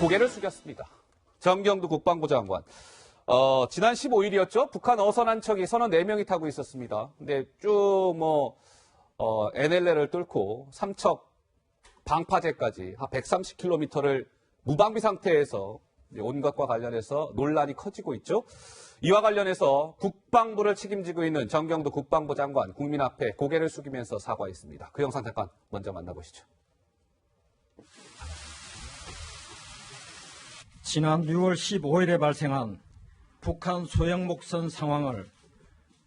고개를 숙였습니다. 정경두 국방부 장관. 지난 15일이었죠. 북한 어선 척이 선원 4명이 타고 있었습니다. 근데 쭉 NLL을 뚫고 삼척 방파제까지 한 130km를 무방비 상태에서 온 것과 관련해서 논란이 커지고 있죠. 이와 관련해서 국방부를 책임지고 있는 정경두 국방부 장관 국민 앞에 고개를 숙이면서 사과했습니다. 그 영상 잠깐 먼저 만나보시죠. 지난 6월 15일에 발생한 북한 소형 목선 상황을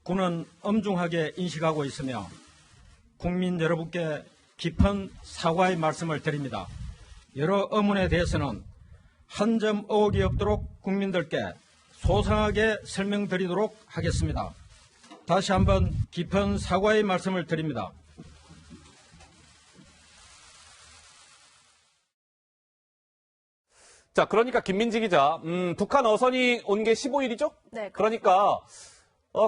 군은 엄중하게 인식하고 있으며 국민 여러분께 깊은 사과의 말씀을 드립니다. 여러 의문에 대해서는 한 점 의혹이 없도록 국민들께 소상하게 설명드리도록 하겠습니다. 다시 한번 깊은 사과의 말씀을 드립니다. 자, 그러니까 김민지 기자, 북한 어선이 온 게 15일이죠? 네. 그러니까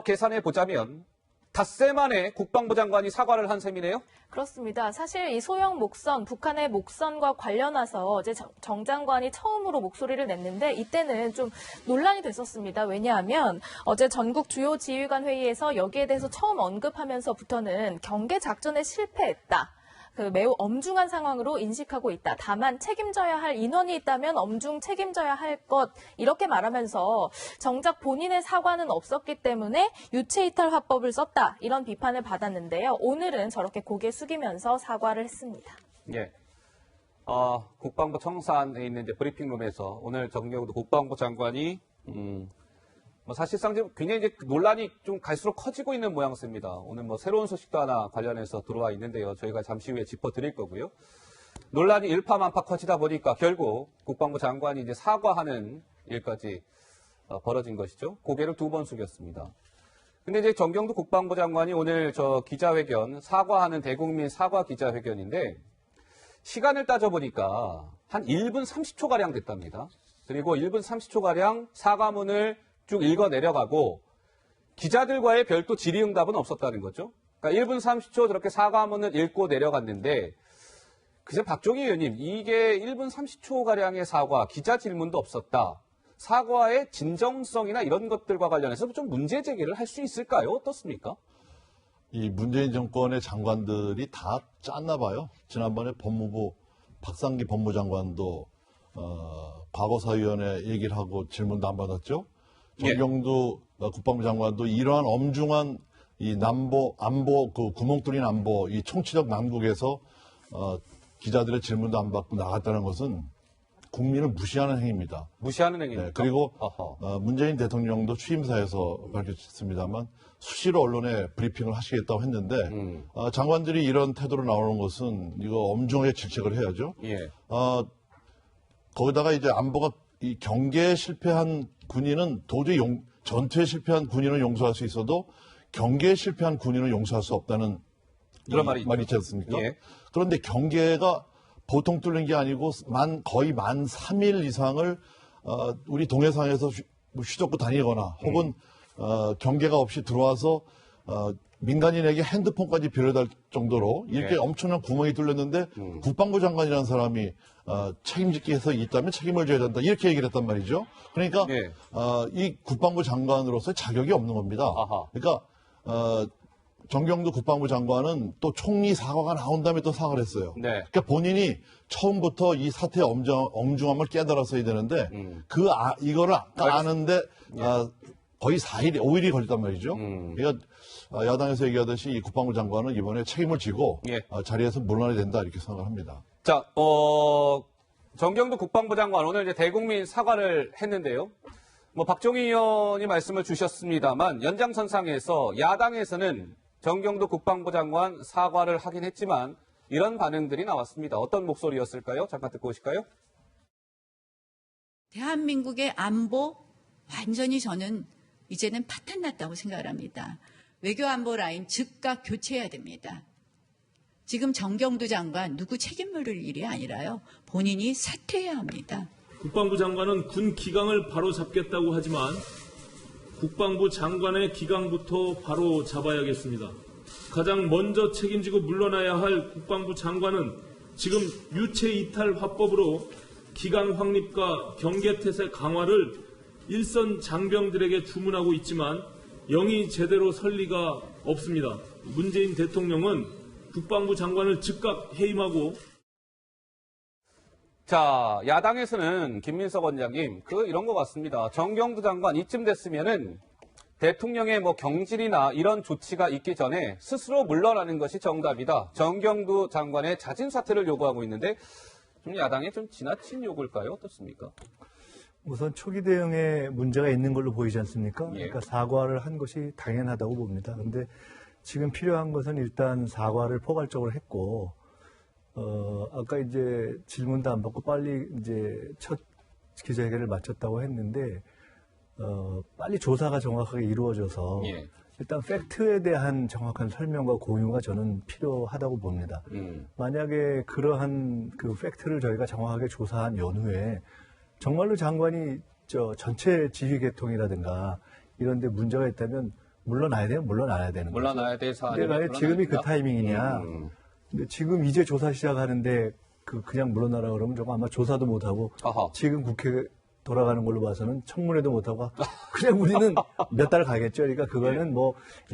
계산해 보자면 닷새 만에 국방부 장관이 사과를 한 셈이네요? 그렇습니다. 사실 이 소형 목선, 북한의 목선과 관련해서 어제 정 장관이 처음으로 목소리를 냈는데 이때는 좀 논란이 됐었습니다. 왜냐하면 어제 전국 주요 지휘관 회의에서 여기에 대해서 처음 언급하면서부터는 경계 작전에 실패했다. 매우 엄중한 상황으로 인식하고 있다. 다만 책임져야 할 인원이 있다면 엄중 책임져야 할 것 이렇게 말하면서 정작 본인의 사과는 없었기 때문에 유체이탈 화법을 썼다. 이런 비판을 받았는데요. 오늘은 저렇게 고개 숙이면서 사과를 했습니다. 예. 국방부 청산에 있는 이제 브리핑룸에서 오늘 정경두 국방부 장관이 사실상 지금 굉장히 이제 논란이 좀 갈수록 커지고 있는 모양새입니다. 오늘 새로운 소식도 하나 관련해서 들어와 있는데요. 저희가 잠시 후에 짚어드릴 거고요. 논란이 일파만파 커지다 보니까 결국 국방부 장관이 이제 사과하는 일까지 벌어진 것이죠. 고개를 2번 숙였습니다. 근데 이제 정경두 국방부 장관이 오늘 기자회견, 사과하는 대국민 사과 기자회견인데 시간을 따져보니까 한 1분 30초가량 됐답니다. 그리고 1분 30초가량 사과문을 쭉 읽어 내려가고 기자들과의 별도 질의응답은 없었다는 거죠. 그러니까 1분 30초 저렇게 사과문을 읽고 내려갔는데 글쎄 박종희 의원님 이게 1분 30초가량의 사과, 기자 질문도 없었다. 사과의 진정성이나 이런 것들과 관련해서 좀 문제 제기를 할 수 있을까요? 어떻습니까? 이 문재인 정권의 장관들이 다 짰나 봐요. 지난번에 법무부 박상기 법무장관도 과거사위원회 얘기를 하고 질문도 안 받았죠. 정경두 국방부 장관도 이러한 엄중한 이 안보, 구멍 뚫린 안보, 이 총체적 난국에서 기자들의 질문도 안 받고 나갔다는 것은 국민을 무시하는 행위입니다. 무시하는 행위입니까? 네, 그리고 문재인 대통령도 취임사에서 밝혔습니다만 수시로 언론에 브리핑을 하시겠다고 했는데 장관들이 이런 태도로 나오는 것은 이거 엄중하게 질책을 해야죠. 예. 거기다가 이제 안보가 이 경계에 실패한 군인은 도저히 전투에 실패한 군인은 용서할 수 있어도 경계에 실패한 군인은 용서할 수 없다는 그런 말이 있지 않습니까? 예. 그런데 경계가 보통 뚫린 게 아니고 거의 만 3일 이상을 우리 동해상에서 휘젓고 다니거나 혹은 경계가 없이 들어와서 민간인에게 핸드폰까지 빌려달 정도로 이렇게 엄청난 구멍이 뚫렸는데 국방부 장관이라는 사람이 책임지기 해서 있다면 책임을 져야 된다 이렇게 얘기를 했단 말이죠. 그러니까 이 국방부 장관으로서의 자격이 없는 겁니다. 그러니까 정경두 국방부 장관은 또 총리 사과가 나온 다음에 또 사과를 했어요. 그러니까 본인이 처음부터 이 사태의 엄중함을 깨달았어야 되는데 이거를 아는데 거의 4일, 5일이 걸렸단 말이죠. 그러니까 야당에서 얘기하듯이 이 국방부 장관은 이번에 책임을 지고 자리에서 물러나야 된다 이렇게 생각을 합니다. 자, 정경두 국방부 장관 오늘 이제 대국민 사과를 했는데요. 박종희 의원이 말씀을 주셨습니다만 연장선상에서 야당에서는 정경두 국방부 장관 사과를 하긴 했지만 이런 반응들이 나왔습니다. 어떤 목소리였을까요? 잠깐 듣고 오실까요? 대한민국의 안보 완전히 저는 이제는 파탄났다고 생각을 합니다. 외교안보 라인 즉각 교체해야 됩니다. 지금 정경두 장관 누구 책임 물을 일이 아니라요. 본인이 사퇴해야 합니다. 국방부 장관은 군 기강을 바로 잡겠다고 하지만 국방부 장관의 기강부터 바로 잡아야겠습니다. 가장 먼저 책임지고 물러나야 할 국방부 장관은 지금 유체 이탈 화법으로 기강 확립과 경계태세 강화를 일선 장병들에게 주문하고 있지만 영이 제대로 설 리가 없습니다. 문재인 대통령은 국방부 장관을 즉각 해임하고 자, 야당에서는 김민석 원장님, 이런 것 같습니다. 정경두 장관 이쯤 됐으면은 대통령의 경질이나 이런 조치가 있기 전에 스스로 물러나는 것이 정답이다. 정경두 장관의 자진 사퇴를 요구하고 있는데 좀 야당의 좀 지나친 요구일까요? 어떻습니까? 우선 초기 대응에 문제가 있는 걸로 보이지 않습니까? 예. 그러니까 사과를 한 것이 당연하다고 봅니다. 그런데 지금 필요한 것은 일단 사과를 포괄적으로 했고, 아까 이제 질문도 안 받고 빨리 이제 첫 기자회견을 마쳤다고 했는데, 빨리 조사가 정확하게 이루어져서 예. 일단 팩트에 대한 정확한 설명과 공유가 저는 필요하다고 봅니다. 만약에 그러한 그 팩트를 저희가 정확하게 조사한 연후에 정말로 장관이 전체 지휘 계통이라든가 이런 데 문제가 있다면 물러나야 되는 거죠. 물러나야 될 사안이 근데 지금이 그 타이밍이냐. 근데 지금 이제 조사 시작하는데 그냥 물러나라 그러면 저거 아마 조사도 못하고 아하. 지금 국회 돌아가는 걸로 봐서는 청문회도 못하고 그냥 우리는 몇 달 가겠죠. 그러니까 그거는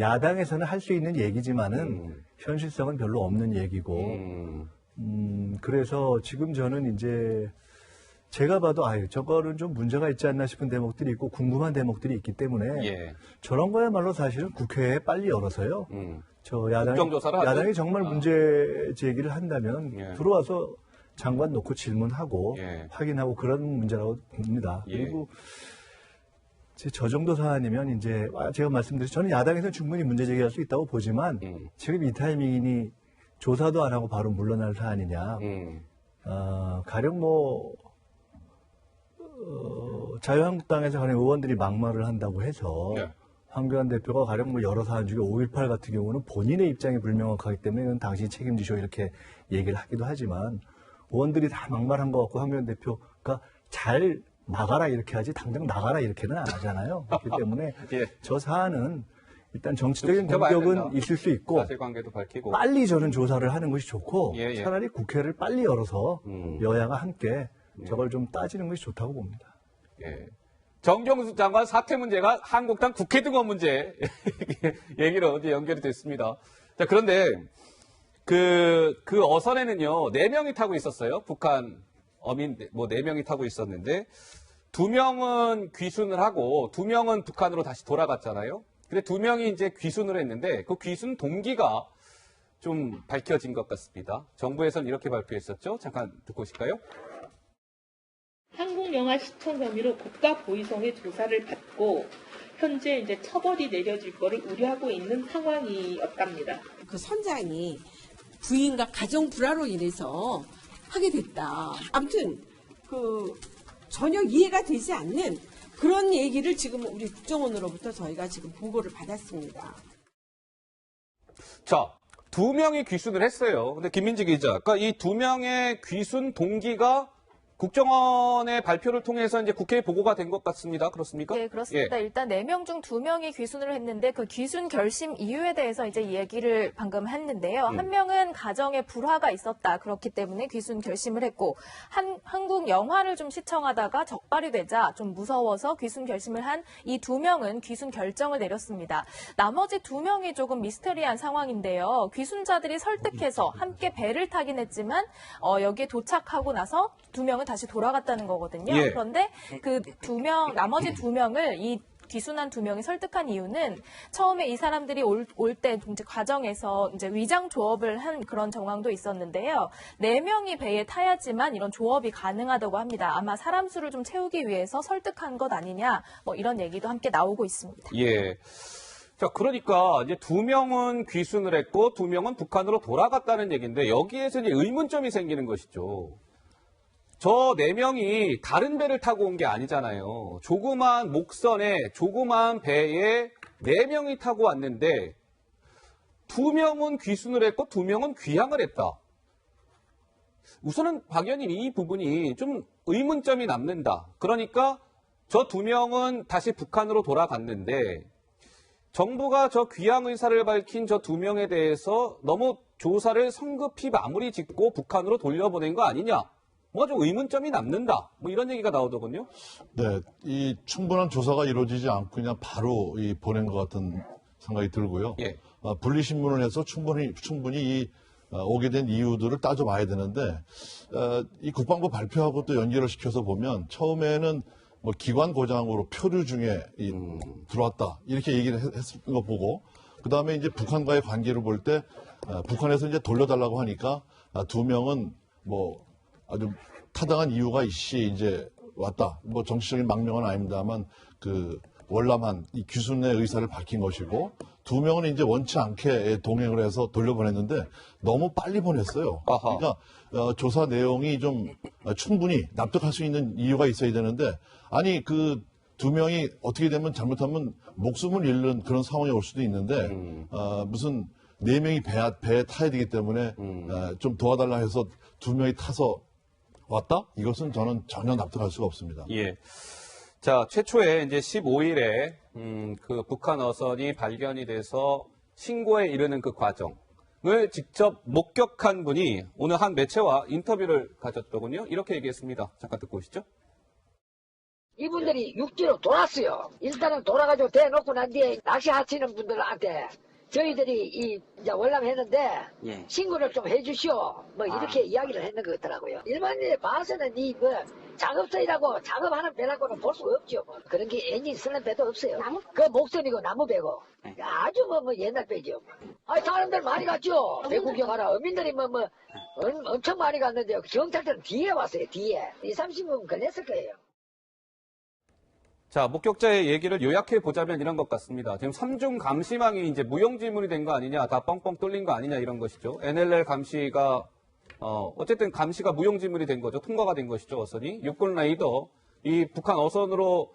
야당에서는 할 수 있는 얘기지만은 현실성은 별로 없는 얘기고 그래서 지금 저는 이제 제가 봐도 저거는 좀 문제가 있지 않나 싶은 대목들이 있고 궁금한 대목들이 있기 때문에 예. 저런 거야말로 사실은 국회에 빨리 열어서요. 저 국정조사를 하죠? 야당이 정말 문제 제기를 한다면 예. 들어와서 장관 놓고 질문하고 예. 확인하고 그런 문제라고 봅니다. 예. 그리고 저 정도 사안이면 이제 제가 말씀드린 저는 야당에서 충분히 문제 제기할 수 있다고 보지만 지금 이 타이밍이니 조사도 안 하고 바로 물러날 사안이냐. 가령 자유한국당에서 가령 의원들이 막말을 한다고 해서 예. 황교안 대표가 가령 여러 사안 중에 5.18 같은 경우는 본인의 입장이 불명확하기 때문에 이건 당신이 책임지셔 이렇게 얘기를 하기도 하지만 의원들이 다 막말한 것 같고 황교안 대표가 잘 나가라 이렇게 하지 당장 나가라 이렇게는 안 하잖아요. 그렇기 때문에 예. 저 사안은 일단 정치적인 지켜봐야 공격은 된다. 있을 수 있고 사실관계도 밝히고. 빨리 저는 조사를 하는 것이 좋고 예, 예. 차라리 국회를 빨리 열어서 여야가 함께 저걸 좀 따지는 것이 좋다고 봅니다. 예. 정경수 장관 사퇴 문제가 한국당 국회 등원 문제 얘기로 이제 연결이 됐습니다. 자, 그런데 그 어선에는요 4명이 타고 있었어요. 북한 어민 4명이 타고 있었는데 2명은 귀순을 하고 2명은 북한으로 다시 돌아갔잖아요. 근데 2명이 이제 귀순을 했는데 그 귀순 동기가 좀 밝혀진 것 같습니다. 정부에서는 이렇게 발표했었죠. 잠깐 듣고 오실까요? 한국 영화 시청 혐의로 국가보위성의 조사를 받고 현재 이제 처벌이 내려질 거를 우려하고 있는 상황이었답니다. 그 선장이 부인과 가정 불화로 인해서 하게 됐다. 아무튼 전혀 이해가 되지 않는 그런 얘기를 지금 우리 국정원으로부터 저희가 지금 보고를 받았습니다. 자, 2명이 귀순을 했어요. 근데 김민지 기자, 그러니까 이 2명의 귀순 동기가 국정원의 발표를 통해서 이제 국회에 보고가 된 것 같습니다. 그렇습니까? 네, 그렇습니다. 일단 4명 중 2명이 귀순을 했는데 그 귀순 결심 이유에 대해서 이제 얘기를 방금 했는데요. 한 명은 가정에 불화가 있었다. 그렇기 때문에 귀순 결심을 했고 한국 영화를 좀 시청하다가 적발이 되자 좀 무서워서 귀순 결심을 한 이 2명은 귀순 결정을 내렸습니다. 나머지 2명이 조금 미스테리한 상황인데요. 귀순자들이 설득해서 함께 배를 타긴 했지만 여기에 도착하고 나서 2명은 다시 돌아갔다는 거거든요. 예. 그런데 그 2명, 나머지 2명을 이 귀순한 2명이 설득한 이유는 처음에 이 사람들이 올 때 이제 과정에서 이제 위장 조업을 한 그런 정황도 있었는데요. 4명이 배에 타야지만 이런 조업이 가능하다고 합니다. 아마 사람 수를 좀 채우기 위해서 설득한 것 아니냐, 이런 얘기도 함께 나오고 있습니다. 예. 자, 그러니까 이제 2명은 귀순을 했고 2명은 북한으로 돌아갔다는 얘기인데 여기에서 이제 의문점이 생기는 것이죠. 저 4명이 다른 배를 타고 온 게 아니잖아요. 조그만 목선에 조그만 배에 4명이 타고 왔는데 2명은 귀순을 했고 2명은 귀향을 했다. 우선은 박 의원님 이 부분이 좀 의문점이 남는다. 그러니까 저 2명은 다시 북한으로 돌아갔는데 정부가 저 귀향 의사를 밝힌 저 2명에 대해서 너무 조사를 성급히 마무리 짓고 북한으로 돌려보낸 거 아니냐. 뭔가 좀 의문점이 남는다. 뭐 이런 얘기가 나오더군요. 네, 이 충분한 조사가 이루어지지 않고 그냥 바로 이 보낸 것 같은 생각이 들고요. 예. 분리신문을 해서 충분히 이 오게 된 이유들을 따져봐야 되는데 이 국방부 발표하고 또 연결을 시켜서 보면 처음에는 뭐 기관 고장으로 표류 중에 들어왔다 이렇게 얘기를 했을 거 보고 그 다음에 이제 북한과의 관계를 볼 때 북한에서 이제 돌려달라고 하니까 2명은 뭐 아주 타당한 이유가 있이 이제 왔다. 뭐 정치적인 망명은 아닙니다만 그 월남한 이 귀순의 의사를 밝힌 것이고 2명은 이제 원치 않게 동행을 해서 돌려보냈는데 너무 빨리 보냈어요. 아하. 그러니까 조사 내용이 좀 충분히 납득할 수 있는 이유가 있어야 되는데 아니 그 2명이 어떻게 되면 잘못하면 목숨을 잃는 그런 상황이 올 수도 있는데 무슨 4명이 배에 타야 되기 때문에 좀 도와달라 해서 2명이 타서 왔다? 이것은 저는 전혀 납득할 수가 없습니다. 예. 자, 최초에 이제 15일에 그 북한 어선이 발견이 돼서 신고에 이르는 그 과정을 직접 목격한 분이 오늘 한 매체와 인터뷰를 가졌더군요. 이렇게 얘기했습니다. 잠깐 듣고 오시죠. 이분들이 육지로 돌았어요. 일단은 돌아가지고 대놓고 난 뒤에 낚시하시는 분들한테 저희들이 이제 월남했는데 예. 신고를 좀 해주시오. 뭐 이렇게 이야기를 했는 것 같더라고요. 일반인이 봐서는 이 뭐 작업선이라고 작업하는 배라고는 볼 수가 없죠. 뭐. 그런 게 엔진 쓰는 배도 없어요. 그 목선이고 나무 배고 아주 뭐 옛날 배죠. 아 사람들 많이 갔죠. 배 구경하라. 어민들이 엄청 많이 갔는데 경찰들은 뒤에 왔어요. 뒤에 20-30분 걸렸을 거예요. 자, 목격자의 얘기를 요약해 보자면 이런 것 같습니다. 지금 3중 감시망이 이제 무용지물이 된 거 아니냐, 다 뻥뻥 뚫린 거 아니냐 이런 것이죠. NLL 감시가 어쨌든 감시가 무용지물이 된 거죠. 통과가 된 것이죠, 어선이. 육군 레이더, 이 북한 어선으로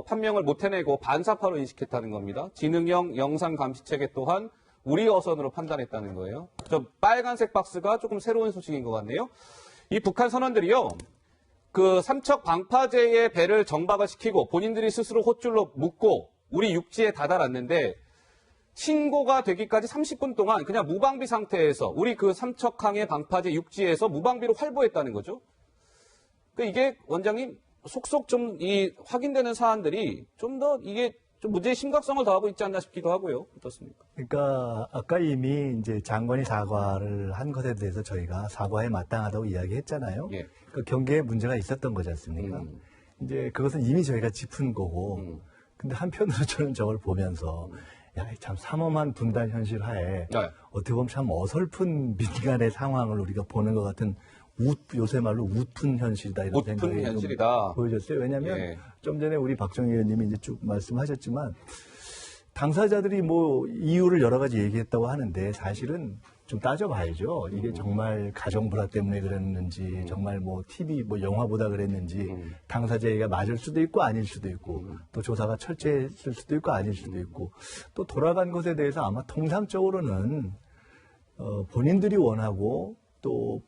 판명을 못 해내고 반사파로 인식했다는 겁니다. 지능형 영상 감시 체계 또한 우리 어선으로 판단했다는 거예요. 저 빨간색 박스가 조금 새로운 소식인 것 같네요. 이 북한 선원들이요. 그 삼척 방파제의 배를 정박을 시키고 본인들이 스스로 호줄로 묶고 우리 육지에 다다랐는데 신고가 되기까지 30분 동안 그냥 무방비 상태에서 우리 그 삼척항의 방파제 육지에서 무방비로 활보했다는 거죠. 그러니까 이게 원장님 속속 좀 이 확인되는 사안들이 좀 더 이게 좀 문제의 심각성을 더하고 있지 않나 싶기도 하고요. 어떻습니까? 그러니까 아까 이미 이제 장관이 사과를 한 것에 대해서 저희가 사과에 마땅하다고 이야기했잖아요. 예. 그 경계에 문제가 있었던 거지 않습니까? 이제 그것은 이미 저희가 짚은 거고. 근데 한편으로 저는 저걸 보면서 야, 참 삼엄한 분단 현실 하에 네. 어떻게 보면 참 어설픈 민간의 상황을 우리가 보는 것 같은 요새 말로 웃픈 현실이다 이런 웃픈 생각이 좀 현실이다. 보여졌어요. 왜냐하면 예. 좀 전에 우리 박정희 의원님이 이제 쭉 말씀하셨지만 당사자들이 뭐 이유를 여러 가지 얘기했다고 하는데 사실은 좀 따져봐야죠. 이게 정말 가정 불화 때문에 그랬는지 정말 뭐 TV 뭐 영화 보다 그랬는지 당사자 얘기가 맞을 수도 있고 아닐 수도 있고 또 조사가 철저했을 수도 있고 아닐 수도 있고 또 돌아간 것에 대해서 아마 통상적으로는 본인들이 원하고 또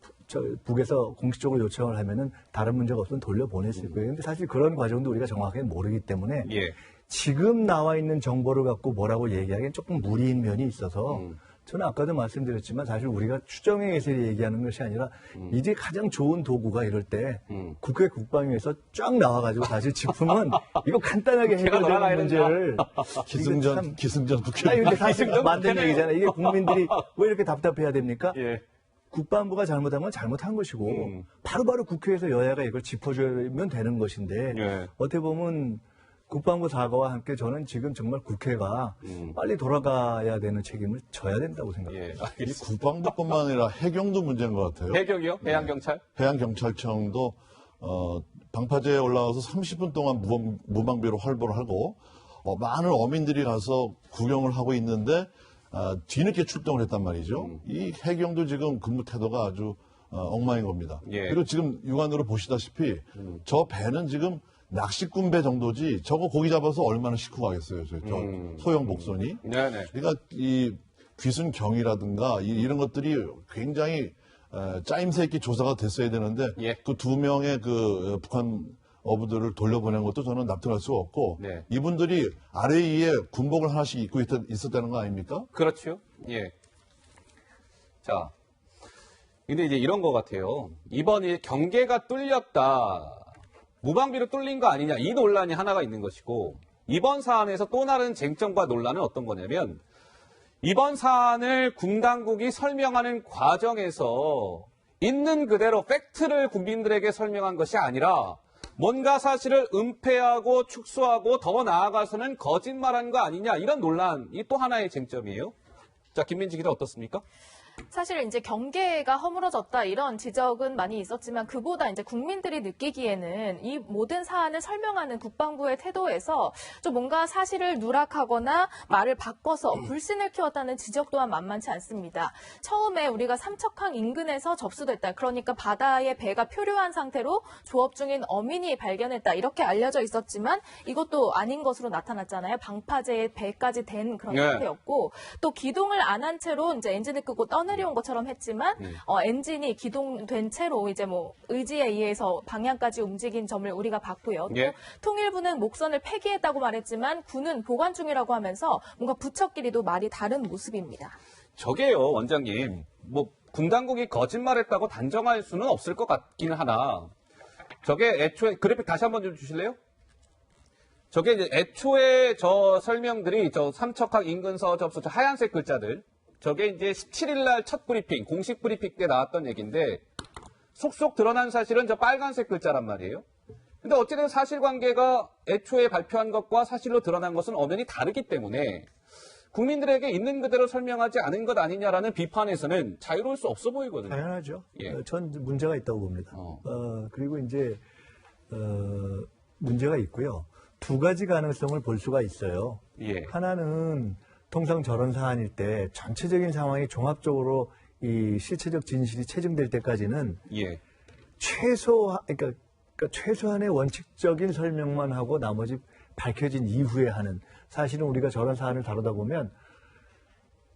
북에서 공식적으로 요청을 하면은 다른 문제가 없으면 돌려보냈을 거예요. 근데 사실 그런 과정도 우리가 정확하게 모르기 때문에 예. 지금 나와 있는 정보를 갖고 뭐라고 얘기하기엔 조금 무리인 면이 있어서 저는 아까도 말씀드렸지만 사실 우리가 추정에 의해서 얘기하는 것이 아니라 이제 가장 좋은 도구가 이럴 때 국회 국방위에서 쫙 나와가지고 사실 짚으면 이거 간단하게 해결되는 문제를 기승전 국회. 아니 근데 사실 만든 얘기잖아요. 이게 국민들이 왜 이렇게 답답해야 됩니까? 예. 국방부가 잘못한 건 잘못한 것이고 바로바로 국회에서 여야가 이걸 짚어주면 되는 것인데 예. 어떻게 보면 국방부 사과와 함께 저는 지금 정말 국회가 빨리 돌아가야 되는 책임을 져야 된다고 생각합니다. 예. 이 알겠습니다. 국방부뿐만 아니라 해경도 문제인 것 같아요. 해경이요? 해양경찰? 해양경찰청도 방파제에 올라와서 30분 동안 무방비로 활보를 하고 많은 어민들이 가서 구경을 하고 있는데 뒤늦게 출동을 했단 말이죠. 이 해경도 지금 근무 태도가 아주 엉망인 겁니다. 예. 그리고 지금 육안으로 보시다시피 저 배는 지금 낚시꾼 배 정도지 저거 고기 잡아서 얼마나 싣고 가겠어요. 저 소형 목선이. 네네. 그러니까 이 귀순경이라든가 이런 것들이 굉장히 짜임새 있게 조사가 됐어야 되는데 예. 그 2명의 그 북한 어부들을 돌려보낸 것도 저는 납득할 수가 없고 네. 이분들이 아래 위에 군복을 하나씩 입고 있었다는 거 아닙니까? 그렇죠. 예. 자, 근데 이제 이런 것 같아요. 이번에 경계가 뚫렸다. 무방비로 뚫린 거 아니냐. 이 논란이 하나가 있는 것이고, 이번 사안에서 또 다른 쟁점과 논란은 어떤 거냐면, 이번 사안을 군 당국이 설명하는 과정에서 있는 그대로 팩트를 국민들에게 설명한 것이 아니라 뭔가 사실을 은폐하고 축소하고 더 나아가서는 거짓말한 거 아니냐. 이런 논란이 또 하나의 쟁점이에요. 자, 김민지 기자 어떻습니까? 사실 이제 경계가 허물어졌다 이런 지적은 많이 있었지만 그보다 이제 국민들이 느끼기에는 이 모든 사안을 설명하는 국방부의 태도에서 좀 뭔가 사실을 누락하거나 말을 바꿔서 불신을 키웠다는 지적 또한 만만치 않습니다. 처음에 우리가 삼척항 인근에서 접수됐다. 그러니까 바다에 배가 표류한 상태로 조업 중인 어민이 발견했다. 이렇게 알려져 있었지만 이것도 아닌 것으로 나타났잖아요. 방파제에 배까지 된 그런 네. 상태였고 또 기동을 안 한 채로 이제 엔진을 끄고 떠내려온 것처럼 했지만 엔진이 기동된 채로 이제 뭐 의지에 의해서 방향까지 움직인 점을 우리가 봤고요. 또 예. 통일부는 목선을 폐기했다고 말했지만 군은 보관 중이라고 하면서 뭔가 부처끼리도 말이 다른 모습입니다. 저게요, 원장님. 뭐 군 당국이 거짓말했다고 단정할 수는 없을 것 같기는 하나. 저게 애초에 그래픽 다시 한번 좀 주실래요? 저게 이제 애초에 저 설명들이 저 삼척항 인근서 접수 저 하얀색 글자들. 저게 이제 17일 날 첫 브리핑, 공식 브리핑 때 나왔던 얘기인데 속속 드러난 사실은 저 빨간색 글자란 말이에요. 근데 어쨌든 사실관계가 애초에 발표한 것과 사실로 드러난 것은 엄연히 다르기 때문에 국민들에게 있는 그대로 설명하지 않은 것 아니냐라는 비판에서는 자유로울 수 없어 보이거든요. 당연하죠. 예. 전 문제가 있다고 봅니다. 그리고 이제 문제가 있고요. 두 가지 가능성을 볼 수가 있어요. 예. 하나는 통상 저런 사안일 때 전체적인 상황이 종합적으로 이 실체적 진실이 체증될 때까지는 예. 그러니까 최소한의 원칙적인 설명만 하고 나머지 밝혀진 이후에 하는, 사실은 우리가 저런 사안을 다루다 보면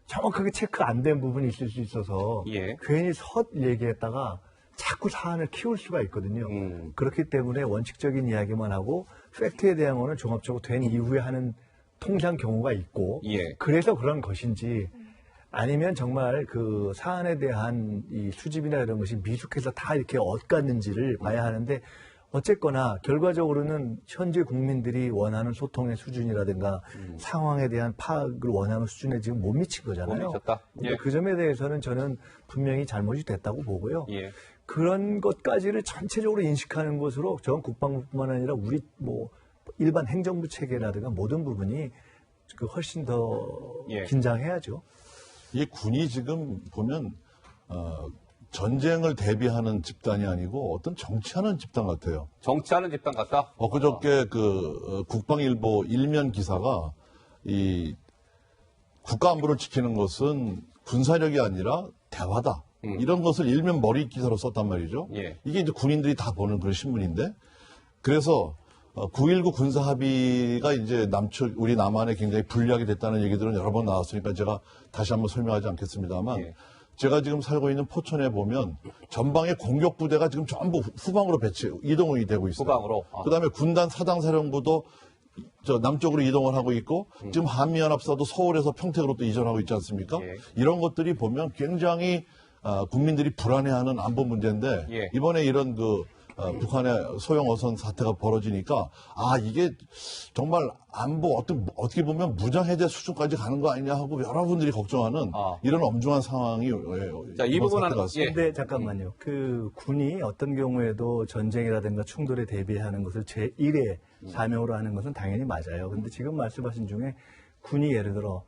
정확하게 체크 안 된 부분이 있을 수 있어서 예. 괜히 헛 얘기했다가 자꾸 사안을 키울 수가 있거든요. 그렇기 때문에 원칙적인 이야기만 하고 팩트에 대한 거는 종합적으로 된 이후에 하는 통상 경우가 있고, 예. 그래서 그런 것인지 아니면 정말 그 사안에 대한 이 수집이나 이런 것이 미숙해서 다 이렇게 엇갔는지를 봐야 하는데, 어쨌거나 결과적으로는 현재 국민들이 원하는 소통의 수준이라든가 상황에 대한 파악을 원하는 수준에 지금 못 미친 거잖아요. 못 미쳤다. 예. 그 점에 대해서는 저는 분명히 잘못이 됐다고 보고요. 예. 그런 것까지를 전체적으로 인식하는 것으로 전 국방부뿐만 아니라 우리 뭐 일반 행정부 체계라든가 모든 부분이 그 훨씬 더 예. 긴장해야죠. 이 군이 지금 보면 전쟁을 대비하는 집단이 아니고 어떤 정치하는 집단 같아요. 정치하는 집단 같다? 그저께 국방일보 일면 기사가 이 국가안보를 지키는 것은 군사력이 아니라 대화다. 이런 것을 일면 머리 기사로 썼단 말이죠. 예. 이게 이제 군인들이 다 보는 그런 신문인데, 그래서 9.19 군사 합의가 이제 우리 남한에 굉장히 불리하게 됐다는 얘기들은 여러 번 나왔으니까 제가 다시 한번 설명하지 않겠습니다만, 예. 제가 지금 살고 있는 포천에 보면 전방의 공격 부대가 지금 전부 후방으로 이동이 되고 있어요. 후방으로? 그다음에 군단 사당 사령부도 저 남쪽으로 이동을 하고 있고, 지금 한미연합사도 서울에서 평택으로 또 이전하고 있지 않습니까? 예. 이런 것들이 보면 굉장히 국민들이 불안해하는 안보 문제인데, 예. 이번에 이런 북한의 소형 어선 사태가 벌어지니까 이게 정말 안보 어떻게 보면 무장 해제 수준까지 가는 거 아니냐 하고 여러분들이 걱정하는 이런 엄중한 상황이 자, 이 이번 부분은 사태가 왔습니다. 근데 잠깐만요. 그 군이 어떤 경우에도 전쟁이라든가 충돌에 대비하는 것을 제1의 사명으로 하는 것은 당연히 맞아요. 근데 지금 말씀하신 중에 군이 예를 들어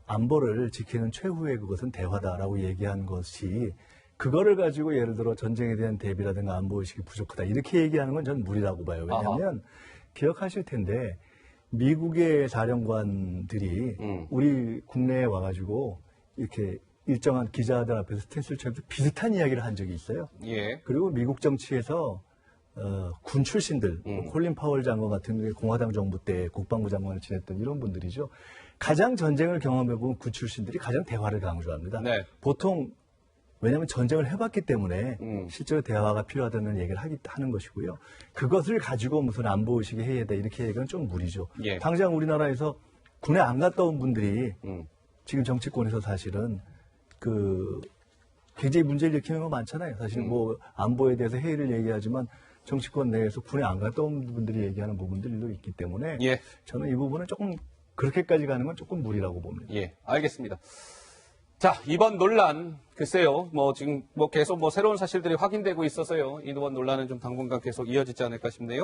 안보를 지키는 최후의 그것은 대화다라고 얘기한 것이, 그거를 가지고 예를 들어 전쟁에 대한 대비라든가 안보의식이 부족하다 이렇게 얘기하는 건 전 무리라고 봐요. 왜냐하면 기억하실 텐데 미국의 사령관들이 우리 국내에 와가지고 이렇게 일정한 기자들 앞에서 스탠스를 취하면서 비슷한 이야기를 한 적이 있어요. 예. 그리고 미국 정치에서 군 출신들, 콜린 파월 장관 같은 경우에 공화당 정부 때 국방부 장관을 지냈던 이런 분들이죠. 가장 전쟁을 경험해본 군 출신들이 가장 대화를 강조합니다. 네. 보통 왜냐하면 전쟁을 해봤기 때문에 실제로 대화가 필요하다는 얘기를 하는 것이고요. 그것을 가지고 무슨 안보의식이 해야 돼 이렇게 얘기는 좀 무리죠. 예. 당장 우리나라에서 군에 안 갔다 온 분들이 지금 정치권에서 사실은 굉장히 문제를 일으키는 거 많잖아요. 사실 뭐 안보에 대해서 회의를 얘기하지만 정치권 내에서 군에 안 갔다 온 분들이 얘기하는 부분들도 있기 때문에 예. 저는 이 부분은 조금 그렇게까지 가는 건 조금 무리라고 봅니다. 예, 알겠습니다. 자, 이번 논란, 글쎄요, 뭐 지금 뭐 계속 뭐 새로운 사실들이 확인되고 있어서요. 이번 논란은 좀 당분간 계속 이어지지 않을까 싶네요.